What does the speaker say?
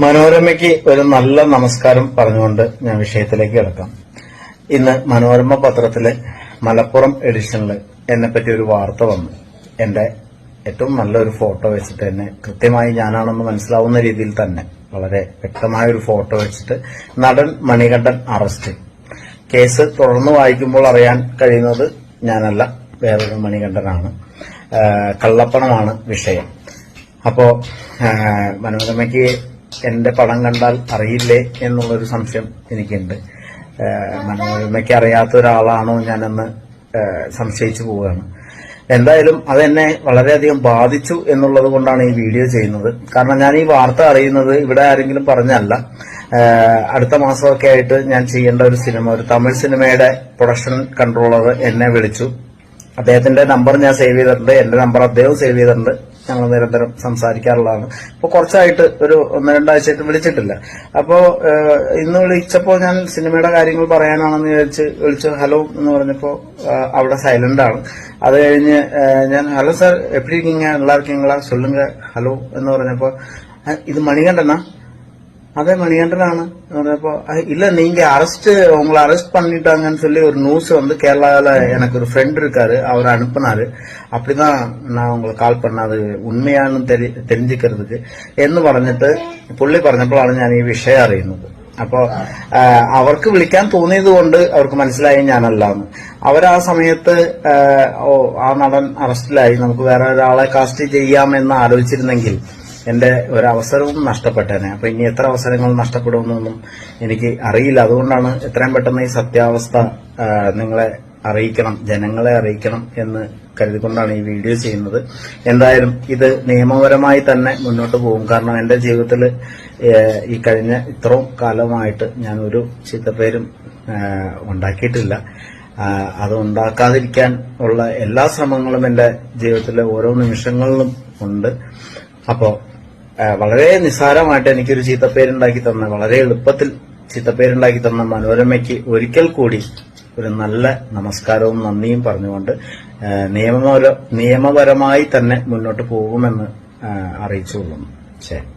മനോരമയ്ക്ക് ഒരു നല്ല നമസ്കാരം പറഞ്ഞുകൊണ്ട് ഞാൻ വിഷയത്തിലേക്ക് കിടക്കാം. ഇന്ന് മനോരമ പത്രത്തിലെ മലപ്പുറം എഡിഷനിൽ എന്നെപ്പറ്റി ഒരു വാർത്ത വന്നു. എന്റെ ഏറ്റവും നല്ലൊരു ഫോട്ടോ വെച്ചിട്ട് എന്നെ കൃത്യമായി ഞാനാണെന്ന് മനസ്സിലാവുന്ന രീതിയിൽ തന്നെ വളരെ വ്യക്തമായൊരു ഫോട്ടോ വെച്ചിട്ട് നടൻ മണികണ്ഠൻ അറസ്റ്റ്. കേസ് തുടർന്ന് വായിക്കുമ്പോൾ അറിയാൻ കഴിയുന്നത് ഞാനല്ല, വേറൊരു മണികണ്ഠനാണ്. കള്ളപ്പണമാണ് വിഷയം. അപ്പോ മനോരമയ്ക്ക് എന്റെ പടം കണ്ടാൽ അറിയില്ലേ എന്നുള്ളൊരു സംശയം എനിക്കുണ്ട്. മനോരമയ്ക്ക് അറിയാത്ത ഒരാളാണോ ഞാനെന്ന് സംശയിച്ചു പോവുകയാണ്. എന്തായാലും അതെന്നെ വളരെയധികം ബാധിച്ചു എന്നുള്ളത് കൊണ്ടാണ് ഈ വീഡിയോ ചെയ്യുന്നത്. കാരണം ഞാൻ ഈ വാർത്ത അറിയുന്നത് ഇവിടെ ആരെങ്കിലും പറഞ്ഞല്ല. അടുത്ത മാസമൊക്കെ ആയിട്ട് ഞാൻ ചെയ്യേണ്ട ഒരു സിനിമ, ഒരു തമിഴ് സിനിമയുടെ പ്രൊഡക്ഷൻ കൺട്രോളർ എന്നെ വിളിച്ചു. അദ്ദേഹത്തിന്റെ നമ്പർ ഞാൻ സേവ് ചെയ്തിട്ടുണ്ട്, എന്റെ നമ്പർ അദ്ദേഹം സേവ് ചെയ്തിട്ടുണ്ട്. ഞങ്ങൾ നിരന്തരം സംസാരിക്കാറുള്ളതാണ്. അപ്പൊ കുറച്ചായിട്ട് ഒരു 1-2 ആഴ്ചയായിട്ട് വിളിച്ചിട്ടില്ല. അപ്പോ ഇന്ന് വിളിച്ചപ്പോ ഞാൻ സിനിമയുടെ കാര്യങ്ങൾ പറയാനാണെന്ന് വിളിച്ചു. ഹലോ എന്ന് പറഞ്ഞപ്പോ അവിടെ സൈലന്റ് ആണ്. അത് കഴിഞ്ഞ് ഞാൻ ഹലോ സാർ എപ്പി இருக்கீங்க, நல்லா இருக்கீங்களா, சொல்லுங்க ഹലോ എന്ന് പറഞ്ഞപ്പോ ഇത് മണികണ്ഠനാ? அதே மணிகண்டனானு പറഞ്ഞപ്പോ இல்ல நீங்க உங்களை அரெஸ்ட் பண்ணிட்டாங்கன்னு சொல்லி ஒரு நியூஸ் வந்து கேரளால எனக்கு ஒரு ஃப்ரெண்ட் இருக்காரு, அவர் அனுப்புனாரு. அப்படிதான் நான் உங்களுக்கு கால் பண்ண, அது ഉണ്മയാണെന്ന് தெரிஞ்சுக்கிறதுக்கு എന്ന് പറഞ്ഞിട്ട് പുള്ളി പറഞ്ഞപ്പോഴാണ് ഞാൻ ഈ വിഷയം അറിയുന്നത്. അപ്പോ അവർക്ക് വിളിക്കാൻ തോന്നിയത് കൊണ്ട് അവർക്ക് മനസ്സിലായി ഞാനല്ലാന്ന്. അവരാ സമയത്ത് ആ നടൻ അറസ്റ്റിലായി, നമുക്ക് വേറെ ഒരാളെ കാസ്റ്റ് ചെയ്യാമെന്ന് ആലോചിച്ചിരുന്നെങ്കിൽ എന്റെ ഒരവസരവും നഷ്ടപ്പെട്ടേനെ. അപ്പൊ ഇനി എത്ര അവസരങ്ങൾ നഷ്ടപ്പെടുമെന്നൊന്നും എനിക്ക് അറിയില്ല. അതുകൊണ്ടാണ് എത്രയും പെട്ടെന്ന് ഈ സത്യാവസ്ഥ നിങ്ങളെ അറിയിക്കണം, ജനങ്ങളെ അറിയിക്കണം എന്ന് കരുതിക്കൊണ്ടാണ് ഈ വീഡിയോ ചെയ്യുന്നത്. എന്തായാലും ഇത് നിയമപരമായി തന്നെ മുന്നോട്ട് പോകും. കാരണം എന്റെ ജീവിതത്തിൽ ഈ കഴിഞ്ഞ ഇത്രയും കാലമായിട്ട് ഞാൻ ഒരു ചീത്തപ്പേരും ഉണ്ടാക്കിയിട്ടില്ല. അത് ഉണ്ടാക്കാതിരിക്കാൻ ഉള്ള എല്ലാ ശ്രമങ്ങളും എന്റെ ജീവിതത്തിലെ ഓരോ നിമിഷങ്ങളിലും ഉണ്ട്. അപ്പോ വളരെ നിസ്സാരമായിട്ട് എനിക്കൊരു ചീത്തപ്പേരുണ്ടാക്കി തന്ന, വളരെ എളുപ്പത്തിൽ ചീത്തപ്പേരുണ്ടാക്കി തന്ന മനോരമയ്ക്ക് ഒരിക്കൽ കൂടി ഒരു നല്ല നമസ്കാരവും നന്ദിയും പറഞ്ഞുകൊണ്ട് നിയമപരമായി തന്നെ മുന്നോട്ട് പോകുമെന്ന് അറിയിച്ചുകൊള്ളുന്നു. ശരി.